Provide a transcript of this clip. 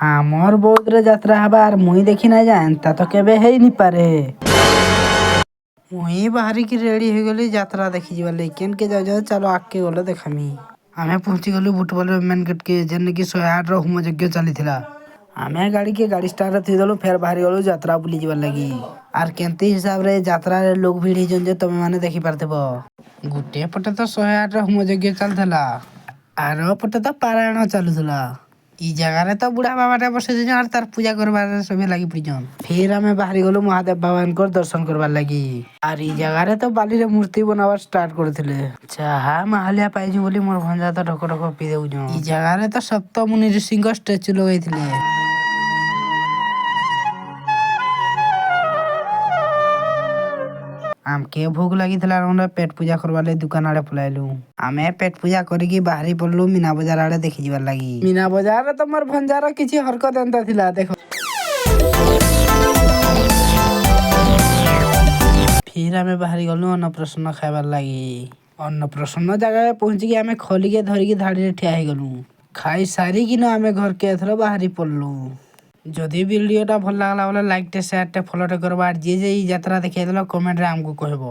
ଆମର ବୌଦ୍ଧରେ ଯାତ୍ରା ହେବାର ମୁଇଁ ଦେଖି ନାଇଁ ଯାଏନ୍ ତା ତ କେବେ ହେଇନି ପାରେ। ମୁଇଁ ବାହାରିକି ରେଡି ହେଇଗଲି ଯାତ୍ରା ଦେଖି ଯିବାର ଲାଗି। କେନକେ ଯାଉଛ ଚାଲ ଆଗକେ ଗଲେ ଦେଖାମି। ଆମେ ପହଞ୍ଚିଗଲୁ ବୁଟବଲ ମେନ୍ ଗେଟ୍କେ ଯେନ୍କି 108ର ହୋମ ଯଜ୍ଞ ଚାଲିଥିଲା। ଆମେ ଗାଡ଼ି ଷ୍ଟାର୍ଟ ଥଇଦେଲୁ ଫେର ବାହାରି ଗଲୁ ଯାତ୍ରା ବୁଲି ଯିବାର ଲାଗି। ଆର୍ କେନ୍ତି ହିସାବରେ ଯାତ୍ରାରେ ଲୋକ ଭିଡ଼ ହେଇଛନ୍ ଯେ ତମେ ମାନେ ଦେଖିପାରୁଥିବ। ଗୋଟେ ପଟେ ତ 108ର ହୋମ ଯଜ୍ଞ ଚାଲିଥିଲା ଆର ପଟେ ତ ପାରାୟଣ ଚାଲୁଥିଲା। ଇ ଜାଗାରେ ତ ବୁଢା ବାବାଟା ବସିଛନ୍ ଆର୍ ତାର ପୂଜା କରବାର ସବେ ଲାଗି ପଡ଼ିଛନ୍। ଫେର ଆମେ ବାହାରି ଗଲୁ ମହାଦେବ ବାବାଙ୍କର ଦର୍ଶନ କରବାର ଲାଗି। ଆର୍ ଇ ଜାଗାରେ ତ ବାଲିରେ ମୂର୍ତ୍ତି ବନାବାର ଷ୍ଟାର୍ଟ କରିଥିଲେ। ଚାହା ମାହାଲିଆ ପାଇଛୁ ବୋଲି ମୋର ଭଞ୍ଜା ତ ଢକ ଢକ ପିଇ ଦେଉଛନ୍। ଇ ଜାଗାରେ ତ ସପ୍ତ ମୁନି ଋଷିଙ୍କ ଷ୍ଟାଚୁ ଲଗାଇଥିଲେ। ଆମକେ ଭୋଗ ଲାଗିଥିଲା ପେଟ ପୂଜା କରବାର ଲାଗି ଦୁକାନ ଆଡେ ପଳାଇଲୁ। ଆମେ ପେଟ ପୂଜା କରିକି ବାହାରି ପଡିଲୁ ମୀନା ବଜାର ଆଡେ ଦେଖି ଯିବାର ଲାଗି। ମୀନା ବଜାରରେ ତ ମୋର ଭଞ୍ଜାର କିଛି ହରକତ ଏନ୍ତା ଥିଲା ଦେଖ। ଫିର ଆମେ ବାହାରି ଗଲୁ ଅନ୍ନପ୍ରସନ୍ନ ଖାଇବାର ଲାଗି। ଅନ୍ନପ୍ରସନ୍ନ ଜାଗାରେ ପହଞ୍ଚିକି ଆମେ ଖଲିକେ ଧରିକି ଧାଡିରେ ଠିଆ ହେଇଗଲୁ। ଖାଇ ସାରିକିନା ଆମେ ଘରକେ ଏଥର ବାହାରି ପଡିଲୁ। ଯଦି ଭିଡିଓଟା ଭଲ ଲାଗଲା ବୋଲେ ଲାଇକଟେ ସେୟାରଟେ ଫଲୋଟେ କରବା। ଯିଏ ଯେ ଇ ଯାତ୍ରା ଦେଖେଇଦେଲ କମେଣ୍ଟରେ ଆମକୁ କହିବ।